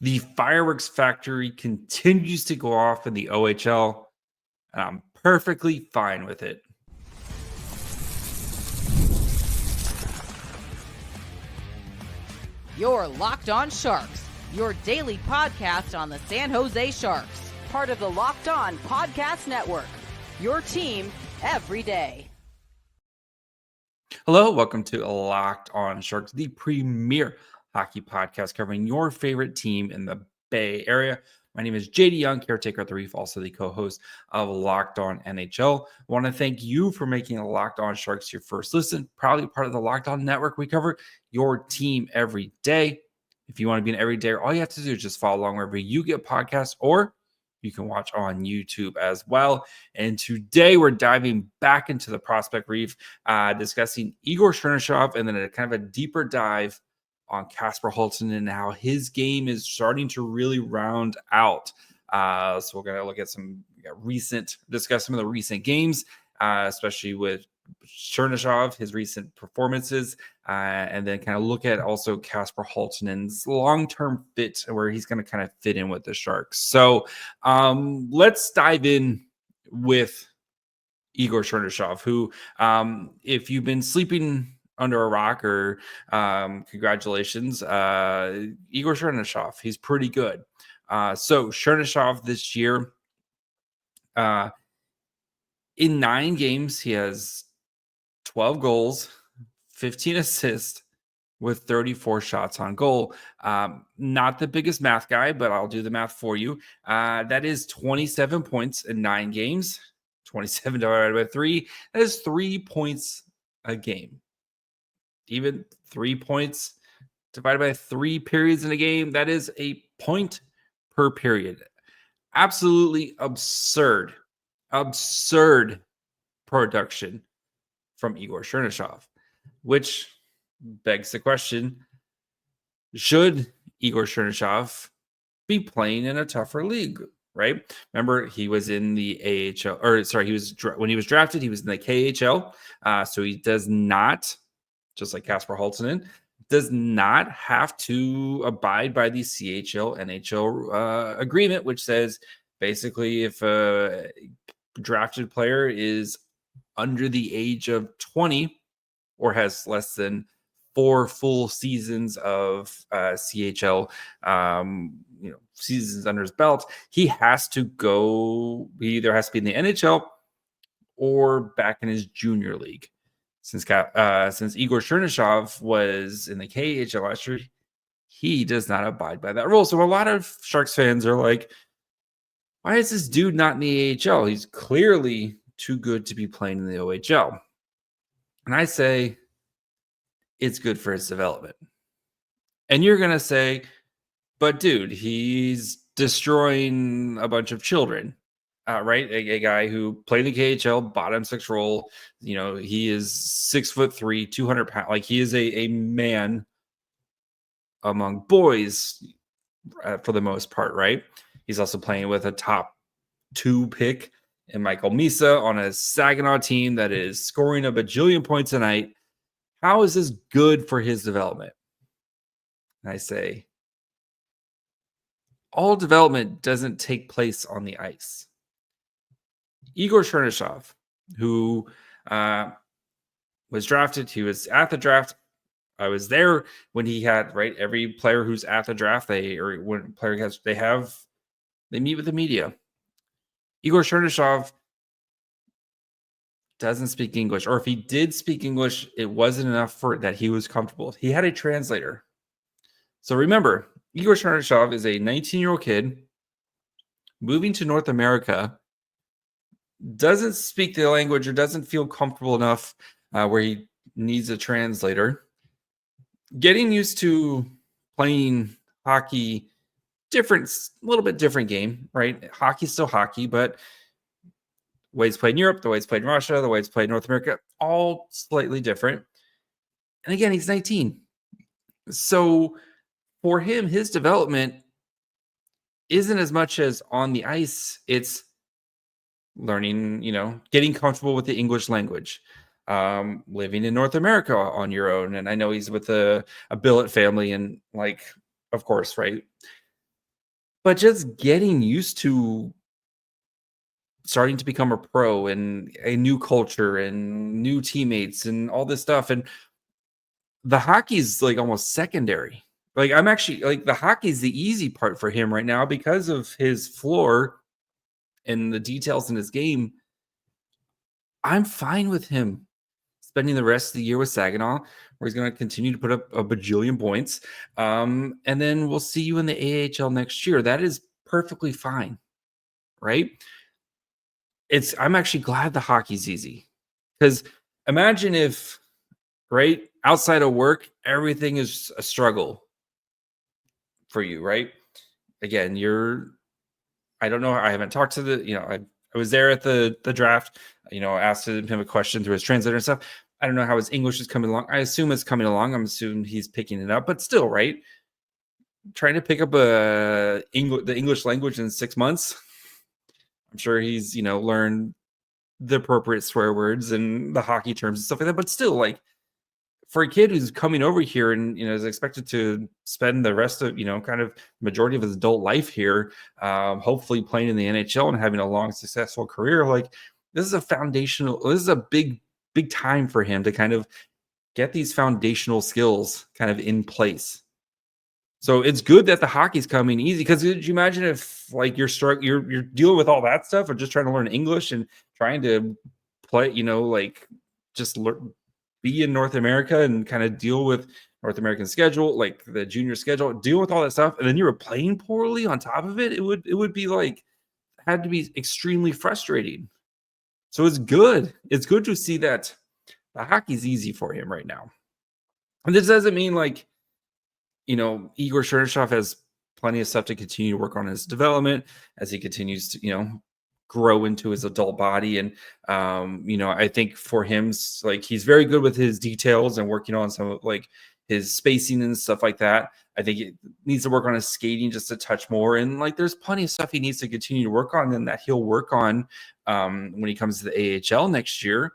The fireworks factory continues to go off in the OHL, and I'm perfectly fine with it. You're Locked On Sharks, your daily podcast on the San Jose Sharks, part of the Locked On Podcast Network, your team every day. Hello, welcome to Locked On Sharks, the premier hockey podcast covering your favorite team in the Bay Area. My name is JD Young, caretaker at the Reef, also the co-host of Locked On NHL. I want to thank you for making Locked On Sharks your first listen. Proudly part of the Locked On Network. We cover your team every day. If you want to be an everyday, all you have to do is just follow along wherever you get podcasts, or you can watch on YouTube as well. And today we're diving back into the prospect Reef, discussing Igor Chernyshov, and then a kind of a deeper dive on Kasper Halttunen and how his game is starting to really round out. So we're going to look at discuss some of the recent games, especially with Chernyshov, his recent performances, and then kind of look at also Kasper Halttunen's long-term fit, where he's going to kind of fit in with the Sharks. So let's dive in with Igor Chernyshov, who, if you've been sleeping under a rock, or congratulations, Igor Chernyshov, he's pretty good. So Chernyshov this year, in 9 games, he has 12 goals, 15 assists with 34 shots on goal. Not the biggest math guy, but I'll do the math for you. That is 27 points in 9 games. 27 divided by 3. That is 3 points a game. Even 3 points divided by 3 periods in a game, that is a point per period. Absolutely absurd production from Igor Chernyshov, which begs the question, should Igor Chernyshov be playing in a tougher league, right? Remember, he was in the AHL, when he was drafted, he was in the KHL. So he does not, just like Kasper Halttunen, does not have to abide by the CHL NHL agreement, which says basically if a drafted player is under the age of 20 or has less than 4 full seasons of CHL seasons under his belt, he has to go. He either has to be in the NHL or back in his junior league. Since Igor Chernyshov was in the KHL last year, he does not abide by that rule. So a lot of Sharks fans are like, why is this dude not in the AHL? He's clearly too good to be playing in the OHL. And I say, it's good for his development. And you're going to say, but dude, he's destroying a bunch of children, right? A guy who played the KHL, bottom 6 role. He is 6'3", 200 pounds. Like, he is a man among boys for the most part, right? He's also playing with a top 2 pick in Michael Misa on a Saginaw team that is scoring a bajillion points a night. How is this good for his development? And I say, all development doesn't take place on the ice. Igor Chernyshov, who was drafted, he was at the draft. I was there when he had, right, every player who's at the draft, they meet with the media. Igor Chernyshov doesn't speak English, or if he did speak English, it wasn't enough for that he was comfortable. He had a translator. So remember, Igor Chernyshov is a 19-year-old kid moving to North America, doesn't speak the language or doesn't feel comfortable enough where he needs a translator. Getting used to playing hockey, a little bit different game, right? Hockey's still hockey, but the way it's played in Europe, the way it's played in Russia, the way it's played in North America, all slightly different. And again, he's 19. So for him, his development isn't as much as on the ice. It's learning, getting comfortable with the English language, living in North America on your own. And I know he's with a billet family, and of course, right? but just getting used to starting to become a pro and a new culture and new teammates and all this stuff. And the hockey's like almost secondary. Like I'm actually like the hockey's the easy part for him right now because of his floor and the details in his game. I'm fine with him spending the rest of the year with Saginaw, where he's going to continue to put up a bajillion points. And then we'll see you in the AHL next year. That is perfectly fine, right? I'm actually glad the hockey's easy because imagine if, right, outside of work, everything is a struggle for you, right? Again, I don't know. I haven't talked to I was there at the draft, asked him a question through his translator and stuff. I don't know how his English is coming along. I assume it's coming along. I'm assuming he's picking it up, but still, right? Trying to pick up the English language in 6 months. I'm sure he's, learned the appropriate swear words and the hockey terms and stuff like that. But still, like for a kid who's coming over here and is expected to spend the rest of kind of majority of his adult life here, hopefully playing in the NHL and having a long successful career, like this is a big time for him to kind of get these foundational skills kind of in place. So it's good that the hockey's coming easy, because could you imagine if like you're dealing with all that stuff or just trying to learn English and trying to play, like just be in North America and kind of deal with North American schedule, like the junior schedule, deal with all that stuff, and then you were playing poorly on top of it. It would be like had to be extremely frustrating. So it's good. It's good to see that the hockey's easy for him right now. And this doesn't mean like, Igor Chernyshov has plenty of stuff to continue to work on his development as he continues to, grow into his adult body. And, I think for him, like he's very good with his details and working on some of like his spacing and stuff like that. I think it needs to work on his skating just a touch more. And like, there's plenty of stuff he needs to continue to work on and that he'll work on when he comes to the AHL next year.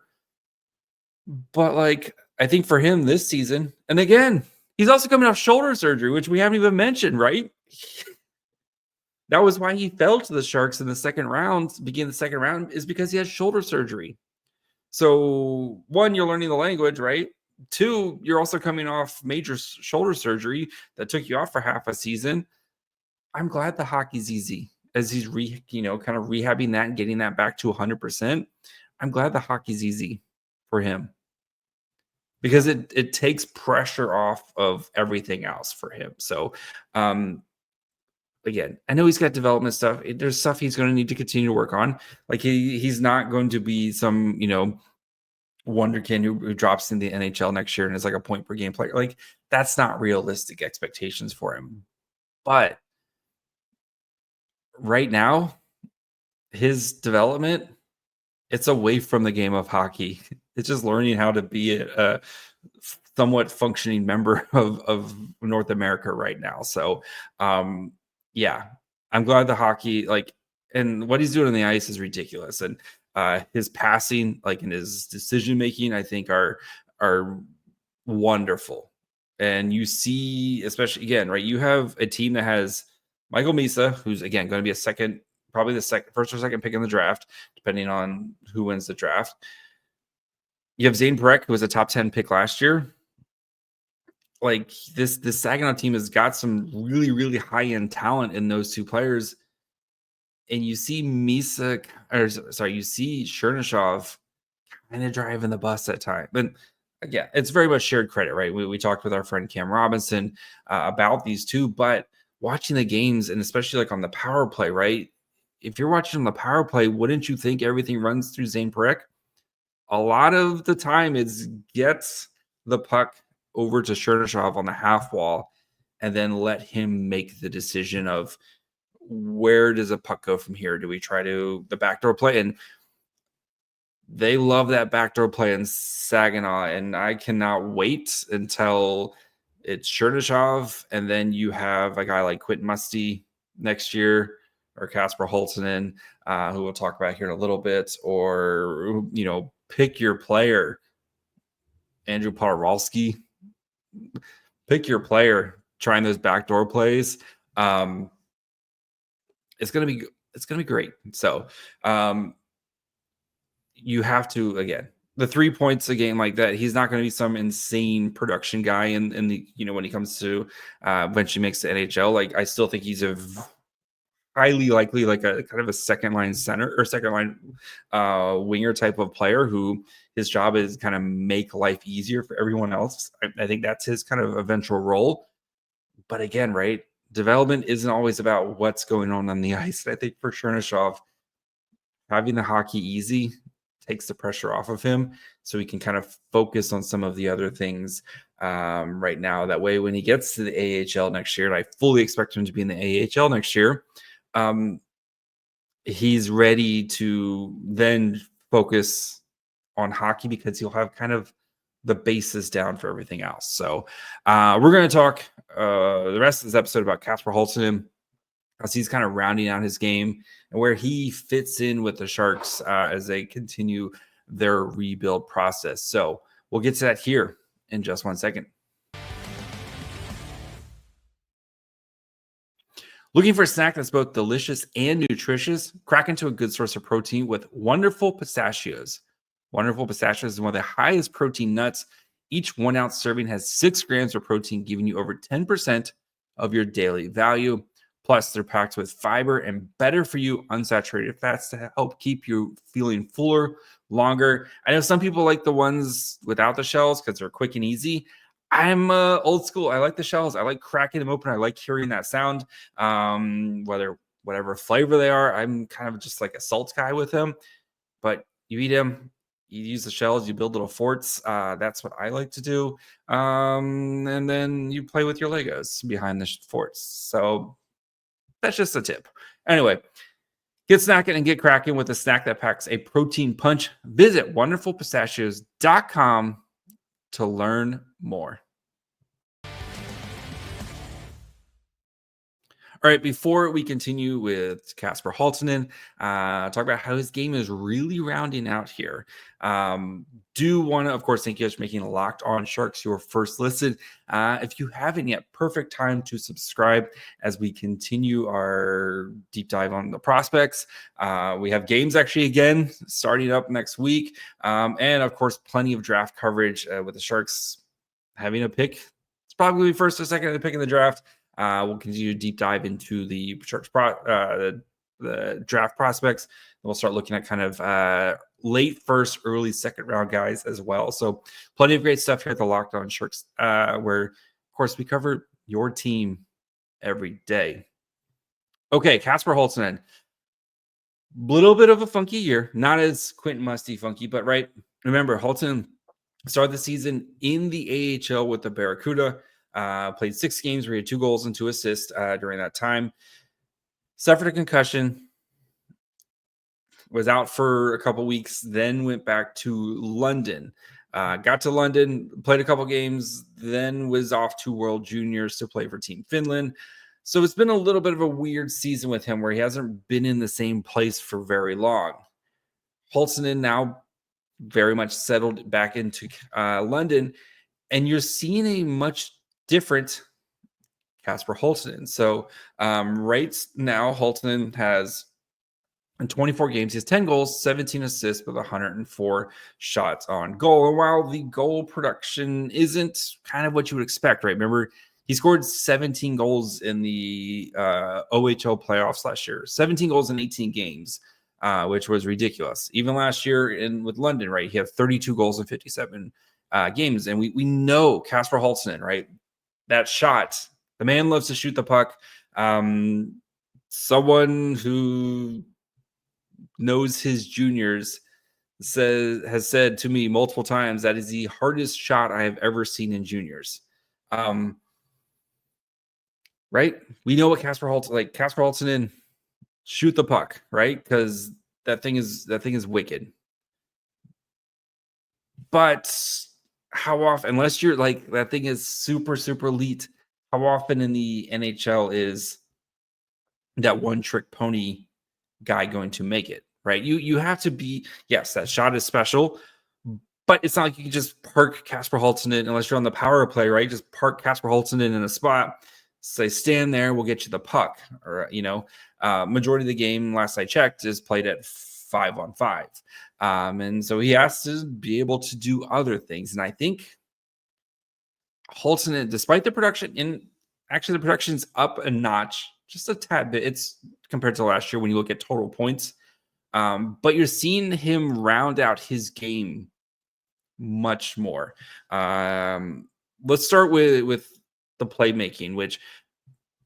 But like, I think for him this season, and again, he's also coming off shoulder surgery, which we haven't even mentioned, right? That was why he fell to the Sharks in the second round, beginning the second round, is because he had shoulder surgery. So, one, you're learning the language, right? Two, you're also coming off major shoulder surgery that took you off for half a season. I'm glad the hockey's easy as he's kind of rehabbing that and getting that back to 100%. I'm glad the hockey's easy for him, because it takes pressure off of everything else for him. So, again, I know he's got development stuff. There's stuff he's going to need to continue to work on. Like he's not going to be some, wonderkin who drops in the NHL next year and is like a point per game player. Like that's not realistic expectations for him. But right now, his development, it's away from the game of hockey. It's just learning how to be a somewhat functioning member of North America right now. So, yeah, I'm glad the hockey, like, and what he's doing on the ice is ridiculous. And his passing, like, and his decision making, I think are wonderful. And you see, especially again, right? You have a team that has Michael Misa, who's again going to be probably the first or second pick in the draft, depending on who wins the draft. You have Zane Parekh, who was a top 10 pick last year. Like this Saginaw team has got some really, really high-end talent in those two players. And you see you see Chernyshov kind of driving the bus at times. But again, it's very much shared credit, right? We talked with our friend Cam Robinson about these two, but watching the games, and especially like on the power play, right? If you're watching on the power play, wouldn't you think everything runs through Zane Parekh? A lot of the time it gets the puck over to Chernyshov on the half wall and then let him make the decision of where does a puck go from here? Do we try to the backdoor play? And they love that backdoor play in Saginaw, and I cannot wait until it's Chernyshov, and then you have a guy like Quentin Musty next year, or Kasper Halttunen, who we'll talk about here in a little bit, or pick your player, Andrew Podorowski. Pick your player trying those backdoor plays. it's gonna be great. So you have to, again, the 3 points a game like that. He's not going to be some insane production guy in the, when he comes to eventually makes the NHL. Like, I still think he's a highly likely, like a kind of a second line center or second line winger type of player who his job is kind of make life easier for everyone else. I think that's his kind of eventual role. But again, right, development isn't always about what's going on the ice. And I think for Chernyshov, having the hockey easy takes the pressure off of him, so he can kind of focus on some of the other things right now. That way, when he gets to the AHL next year, and I fully expect him to be in the AHL next year, he's ready to then focus on hockey because he'll have kind of the basis down for everything else. So we're going to talk the rest of this episode about Kasper Halttunen, as he's kind of rounding out his game and where he fits in with the Sharks as they continue their rebuild process. So we'll get to that here in just 1 second. Looking for a snack that's both delicious and nutritious? Crack into a good source of protein with Wonderful Pistachios. Wonderful Pistachios is one of the highest protein nuts. Each 1 ounce serving has 6 grams of protein, giving you over 10% of your daily value. Plus, they're packed with fiber and better for you unsaturated fats to help keep you feeling fuller longer. I know some people like the ones without the shells because they're quick and easy. I'm old school. I like the shells. I like cracking them open. I like hearing that sound. Whatever flavor they are, I'm kind of just like a salt guy with them. But you eat them, you use the shells, you build little forts. That's what I like to do. And then you play with your Legos behind the forts. So that's just a tip. Anyway, get snacking and get cracking with a snack that packs a protein punch. Visit wonderfulpistachios.com to learn more. All right, before we continue with Kasper Halttunen, talk about how his game is really rounding out here. Do want to, of course, thank you guys for making Locked On Sharks your first listen. If you haven't yet, perfect time to subscribe as we continue our deep dive on the prospects. We have games actually again starting up next week. And of course, plenty of draft coverage with the Sharks having a pick. It's probably going to be first or second pick in the draft. We'll continue to deep dive into the Sharks the draft prospects. And we'll start looking at kind of late first, early second round guys as well. So plenty of great stuff here at the Locked On Sharks, where, of course, we cover your team every day. Okay, Kasper Halttunen. Little bit of a funky year. Not as Quentin Musty funky, but right. Remember, Halttunen started the season in the AHL with the Barracuda. Played 6 games where he had 2 goals and 2 assists during that time. Suffered a concussion, was out for a couple weeks, then went back to London. Got to London, played a couple games, then was off to World Juniors to play for Team Finland. So it's been a little bit of a weird season with him where he hasn't been in the same place for very long. Halttunen now very much settled back into London, and you're seeing a much different Kasper Halttunen. So right now, Halttunen has in 24 games, he has 10 goals, 17 assists with 104 shots on goal. And while the goal production isn't kind of what you would expect, right? Remember, he scored 17 goals in the OHL playoffs last year, 17 goals in 18 games, which was ridiculous. Even last year with London, right? He had 32 goals in 57 games. And we know Kasper Halttunen, right? That shot, the man loves to shoot the puck. Someone who knows his juniors has said to me multiple times that is the hardest shot I have ever seen in juniors. Right? We know what Kasper Halttunen shoot the puck, right? Because that thing is wicked. But how often, unless you're like that thing is super, super elite, how often in the NHL is that one trick pony guy going to make it, right? You have to be, yes, that shot is special, but it's not like you can just park Kasper Halttunen unless you're on the power play, right? Just park Kasper Halttunen in a spot, say, stand there, we'll get you the puck. Or, majority of the game, last I checked, is played at 5-on-5. And so he has to be able to do other things. And I think Halttunen, despite the production, the production's up a notch, just a tad bit. It's compared to last year when you look at total points. But you're seeing him round out his game much more. Let's start with the playmaking, which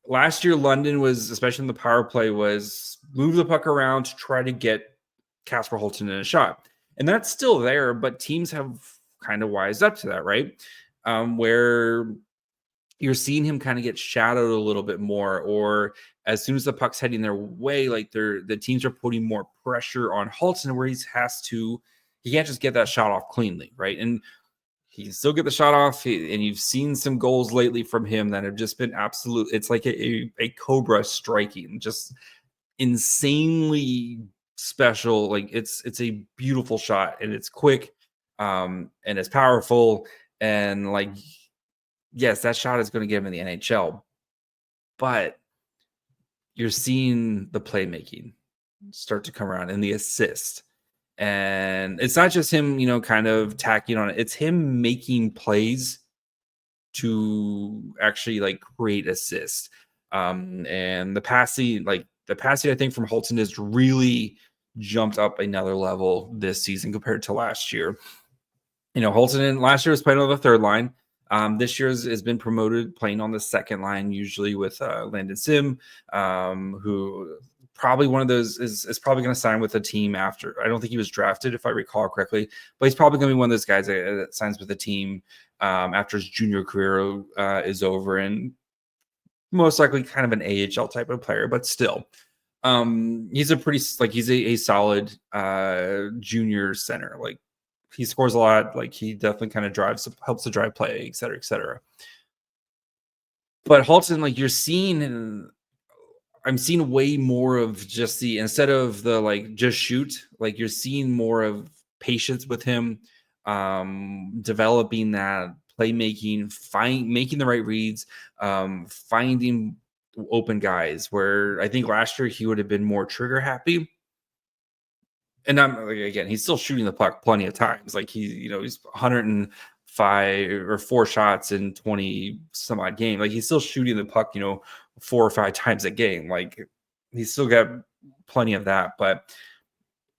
last year London was, especially in the power play, was move the puck around to try to get Kasper Halttunen a shot. And that's still there, but teams have kind of wised up to that, right? Where you're seeing him kind of get shadowed a little bit more, or as soon as the puck's heading their way, like the teams are putting more pressure on Halttunen, where he can't just get that shot off cleanly, right? And he can still get the shot off, and you've seen some goals lately from him that have just been absolute. It's like a cobra striking, just insanely special. Like it's a beautiful shot, and it's quick, and it's powerful, and like, yes, that shot is going to get him in the NHL, but you're seeing the playmaking start to come around and the assist. And it's not just him, kind of tacking on it. It's him making plays to actually like create assists. And the passing, I think from Halttunen has really jumped up another level this season compared to last year. Halttunen last year was playing on the third line. This year has been promoted, playing on the second line, usually with Landon Sim, who probably one of those is probably going to sign with a team after. I don't think he was drafted, if I recall correctly, but he's probably going to be one of those guys that signs with a team after his junior career is over, and most likely kind of an AHL type of player, but still. He's a solid junior center. Like, he scores a lot. Like, he definitely kind of helps to drive play, et cetera, et cetera. But Halttunen, like, I'm seeing way more of just instead of the like just shoot, like you're seeing more of patience with him, developing that playmaking, making the right reads, finding open guys, where I think last year he would have been more trigger happy. And again, he's still shooting the puck plenty of times. Like, he's 105 or 4 shots in 20 some odd game. Like, he's still shooting the puck, 4 or 5 times a game. Like, he's still got plenty of that. But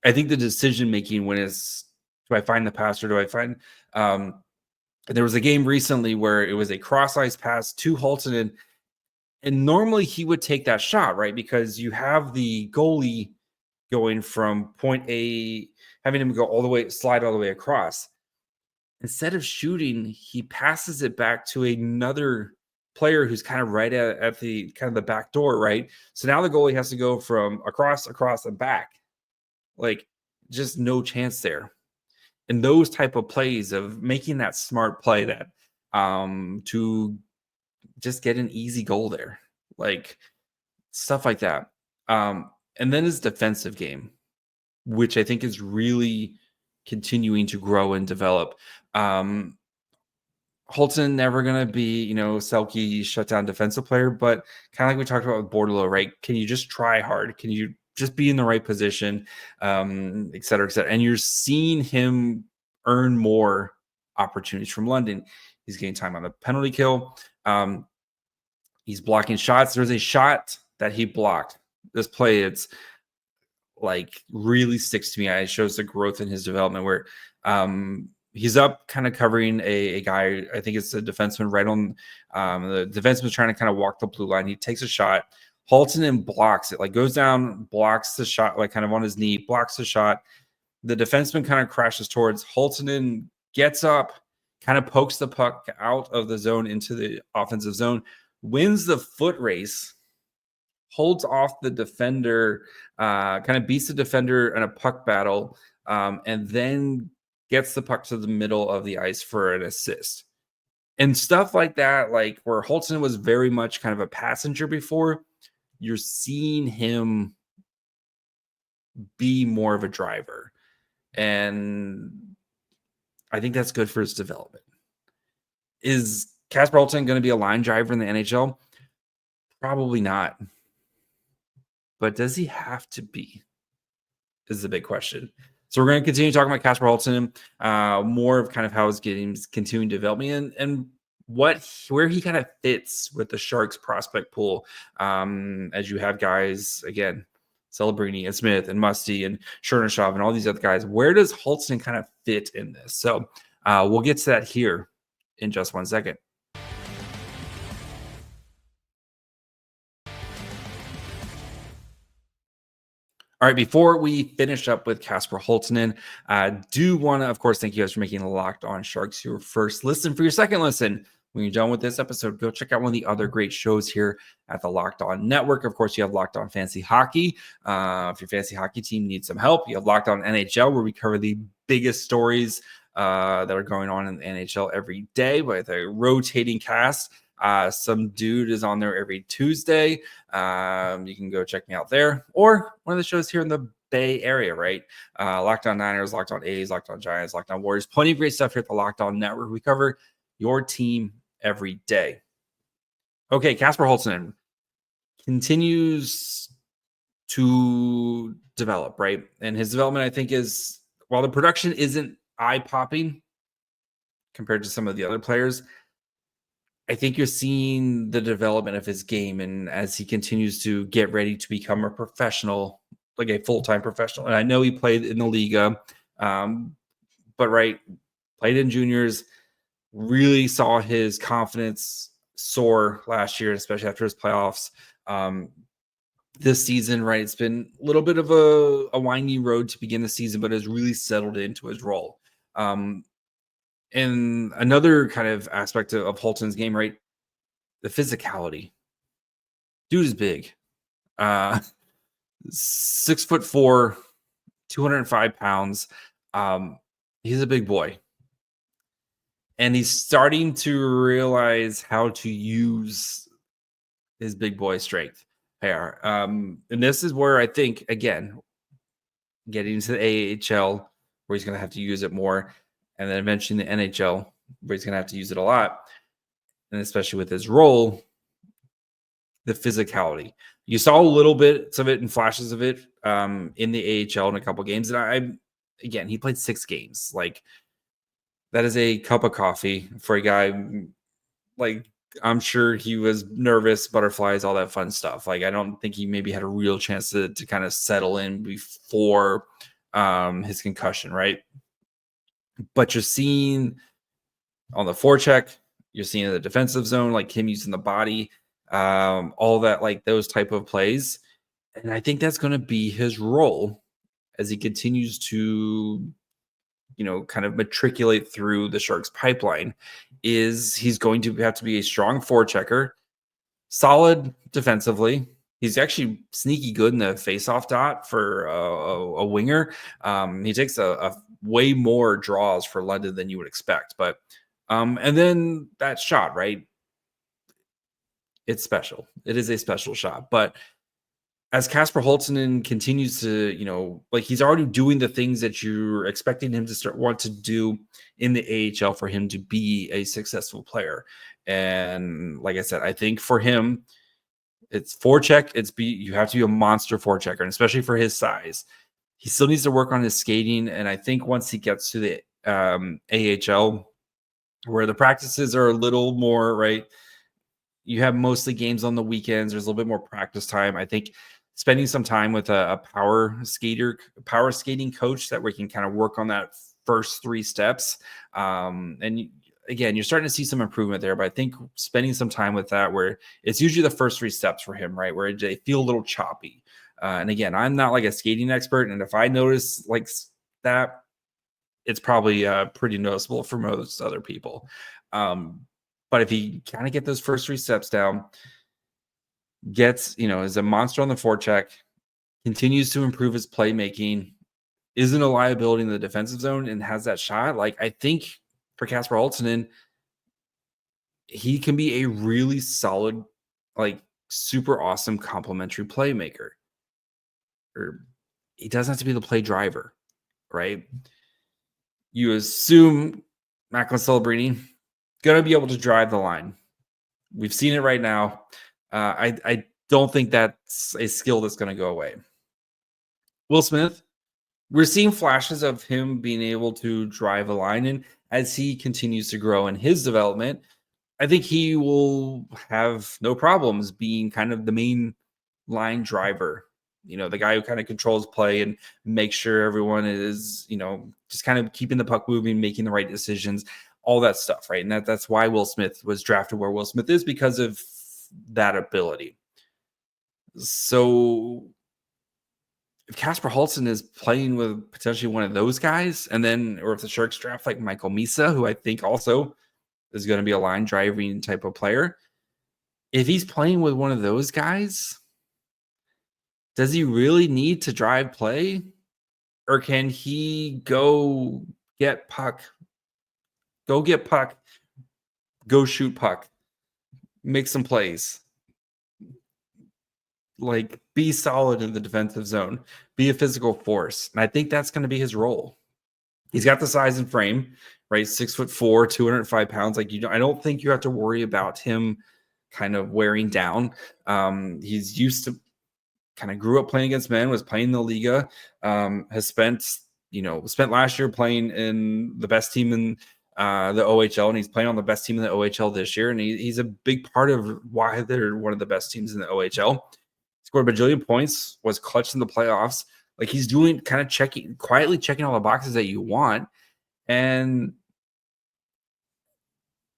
I think the decision making, when is, do I find the pass, or do I find there was a game recently where it was a cross ice pass to Halttunen, and normally he would take that shot, right? Because you have the goalie going from point A, having him slide all the way across. Instead of shooting, he passes it back to another player who's kind of right at the kind of the back door, right? So now the goalie has to go from across, and back. Like, just no chance there. And those type of plays of making that smart play that to just get an easy goal there, like stuff like that. And then his defensive game, which I think is really continuing to grow and develop. Halttunen never going to be, Selke shutdown defensive player, but kind of like we talked about with Bordelot, right? Can you just try hard? Can you just be in the right position, et cetera, et cetera? And you're seeing him earn more opportunities from London. He's getting time on the penalty kill. He's blocking shots. There's a shot that he blocked. This play, it's like really sticks to me. It shows the growth in his development, where he's up kind of covering a guy. I think it's a defenseman right on the defenseman's trying to kind of walk the blue line. He takes a shot. Halttunen blocks it, like goes down, blocks the shot, like kind of on his knee, blocks the shot. The defenseman kind of crashes towards Halttunen, gets up, kind of pokes the puck out of the zone into the offensive zone, wins the foot race, holds off the defender, kind of beats the defender in a puck battle, and then gets the puck to the middle of the ice for an assist. And stuff like that, like where Halttunen was very much kind of a passenger before, you're seeing him be more of a driver. And I think that's good for his development. Is Kasper Halttunen going to be a line driver in the NHL? Probably not. But does he have to be? Is the big question. So we're going to continue talking about Kasper Halttunen, more of kind of how his game's continuing development and where he kind of fits with the Sharks prospect pool. As you have guys again, Celebrini and Smith and Musty and Chernyshov and all these other guys. Where does Halttunen kind of fit in this? So we'll get to that here in just 1 second. All right, before we finish up with Kasper Halttunen, I do want to, of course, thank you guys for making Locked On Sharks your first listen. For your second listen, when you're done with this episode, go check out one of the other great shows here at the Locked On Network. Of course, you have Locked On Fantasy Hockey. If your fantasy hockey team needs some help, you have Locked On NHL, where we cover the biggest stories that are going on in the NHL every day with a rotating cast. Some dude is on there every Tuesday. You can go check me out there, or one of the shows here in the Bay Area, right? Locked On Niners, Locked On A's, Locked On Giants, Locked On Warriors. Plenty of great stuff here at the Locked On Network. We cover your team every day. Okay, Kasper Halttunen continues to develop, right? And his development, I think, is, while the production isn't eye-popping compared to some of the other players, I think you're seeing the development of his game, and as he continues to get ready to become a professional, like a full-time professional. And I know he played in the Liga, but right, played in juniors, really saw his confidence soar last year, especially after his playoffs. This season, right, it's been a little bit of a winding road to begin the season, but has really settled into his role. And another kind of aspect of Halttunen's game, right? The physicality. Dude is big. 6'4", 205 pounds. He's a big boy. And he's starting to realize how to use his big boy strength here. And this is where I think, again, getting into the AHL, where he's going to have to use it more, and then eventually in the NHL, where he's going to have to use it a lot, and especially with his role, the physicality. You saw a little bit of it and flashes of it in the AHL in a couple games. And again, he played 6 games. Like, that is a cup of coffee for a guy. Like, I'm sure he was nervous, butterflies, all that fun stuff. Like, I don't think he maybe had a real chance to kind of settle in before his concussion, right? But you're seeing on the forecheck, you're seeing in the defensive zone, like him using the body, all that, like those type of plays. And I think that's going to be his role as he continues to, kind of matriculate through the Sharks pipeline. Is he's going to have to be a strong forechecker, solid defensively. He's actually sneaky good in the faceoff dot for a winger. He takes a way more draws for London than you would expect. But and then that shot, right? It's special. It is a special shot. But as Kasper Halttunen continues to, like, he's already doing the things that you're expecting him to want to do in the AHL for him to be a successful player. And like I said, I think for him, it's forecheck. You have to be a monster forechecker, and especially for his size. He still needs to work on his skating. And I think once he gets to the AHL, where the practices are a little more, right, you have mostly games on the weekends, there's a little bit more practice time. I think spending some time with a power skating coach, that we can kind of work on that first 3 steps. And again, you're starting to see some improvement there, but I think spending some time with that, where it's usually the first 3 steps for him, right, where they feel a little choppy. And again, I'm not like a skating expert, and if I notice like that, it's probably pretty noticeable for most other people. But if he kind of get those first 3 steps down, gets, is a monster on the forecheck, continues to improve his playmaking, isn't a liability in the defensive zone, and has that shot, like, I think for Kasper Halttunen, he can be a really solid, like, super awesome complementary playmaker. Or he doesn't have to be the play driver, right? You assume Macklin, Celebrini going to be able to drive the line. We've seen it right now. I don't think that's a skill that's going to go away. Will Smith, we're seeing flashes of him being able to drive a line, and as he continues to grow in his development, I think he will have no problems being kind of the main line driver. The guy who kind of controls play and makes sure everyone is, just kind of keeping the puck moving, making the right decisions, all that stuff, right? And that's why Will Smith was drafted where Will Smith is, because of that ability. So if Kasper Halttunen is playing with potentially one of those guys, or if the Sharks draft like Michael Misa, who I think also is going to be a line driving type of player, if he's playing with one of those guys, does he really need to drive play? Or can he go get puck, go shoot puck, make some plays? Like, be solid in the defensive zone, be a physical force. And I think that's going to be his role. He's got the size and frame, right? 6'4", 205 pounds. Like, I don't think you have to worry about him kind of wearing down. He's used to kind of grew up playing against men, was playing in the Liga, has spent last year playing in the best team in the OHL, and he's playing on the best team in the OHL this year. And he's a big part of why they're one of the best teams in the OHL. Scored a bajillion points, was clutch in the playoffs. Like, he's doing kind of quietly checking all the boxes that you want. And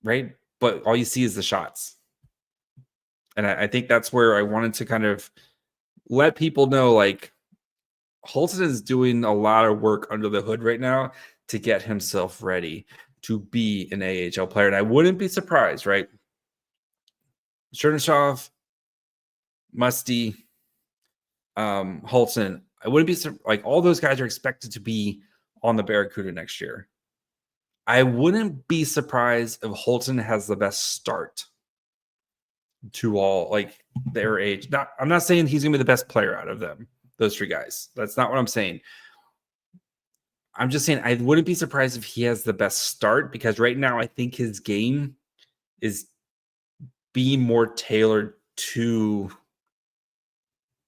right, but all you see is the shots. And I think that's where I wanted to kind of let people know, like, Halttunen is doing a lot of work under the hood right now to get himself ready to be an AHL player. And I wouldn't be surprised, right? Chernyshov, Musty, Halttunen, I wouldn't be like, all those guys are expected to be on the Barracuda next year. I wouldn't be surprised if Halttunen has the best start to all, like, their age. I'm not saying he's gonna be the best player out of them, those three guys. That's not what I'm saying. I'm just saying I wouldn't be surprised if he has the best start, because right now I think his game is being more tailored to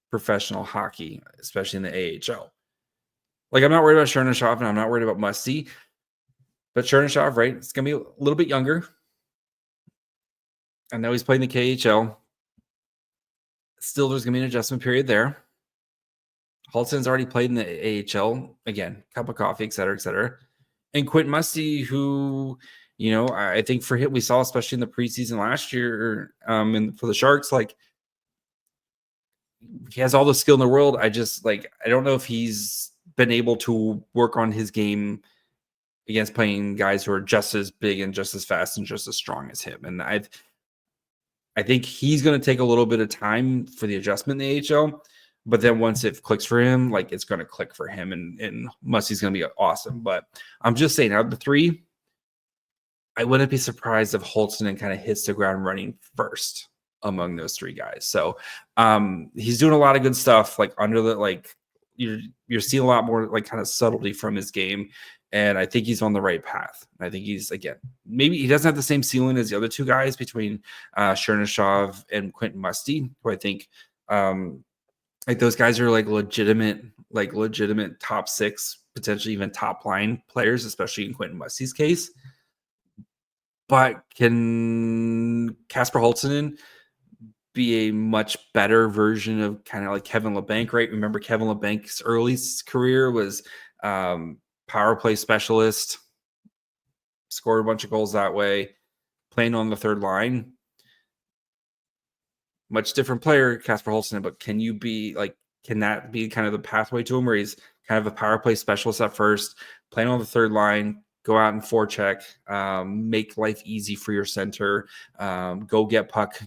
professional hockey, especially in the AHL. Like, I'm not worried about Chernyshov and I'm not worried about Musty, but Chernyshov, right, it's going to be a little bit younger. I know he's playing the KHL. Still, there's going to be an adjustment period there. Halttunen's already played in the AHL. Again, cup of coffee, et cetera, et cetera. And Quint Musty, who, I think for him, we saw, especially in the preseason last year, and for the Sharks, like, he has all the skill in the world. I don't know if he's been able to work on his game against playing guys who are just as big and just as fast and just as strong as him. And I think he's going to take a little bit of time for the adjustment in the AHL, but then once it clicks for him, like, it's going to click for him, and Musty's going to be awesome. But I'm just saying, out of the three, I wouldn't be surprised if Halttunen kind of hits the ground running first among those three guys. So he's doing a lot of good stuff, like, under the, like, you're seeing a lot more, like, kind of subtlety from his game. And I think he's on the right path. I think he's, again, maybe he doesn't have the same ceiling as the other two guys between Chernyshov and Quentin Musty, who I think like, those guys are legitimate top six, potentially even top line players, especially in Quentin Musty's case. But can Kasper Halttunen be a much better version of kind of like Kevin LeBanc, right? Remember, Kevin LeBanc's early career was power play specialist, scored a bunch of goals that way, playing on the third line. Much different player, Kasper Halttunen, but can that be kind of the pathway to him, where he's kind of a power play specialist at first, playing on the third line, go out and forecheck, make life easy for your center, go get puck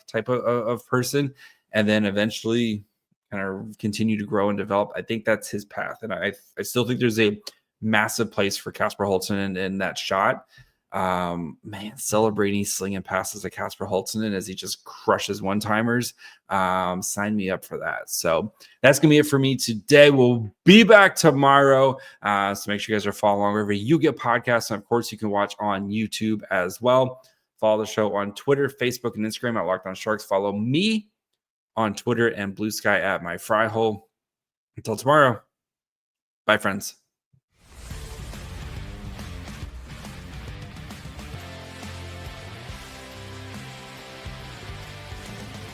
type of person, and then eventually kind of continue to grow and develop. I think that's his path. And I still think there's a massive place for Kasper Halttunen in that shot. Celebrini slinging passes to Kasper Halttunen as he just crushes one-timers. Sign me up for that. So that's gonna be it for me today. We'll be back tomorrow. So make sure you guys are following along wherever you get podcasts, and of course you can watch on YouTube as well. Follow the show on Twitter, Facebook, and Instagram at Locked On Sharks. Follow me on Twitter and Blue Sky at My Fry Hole. Until tomorrow, bye, friends.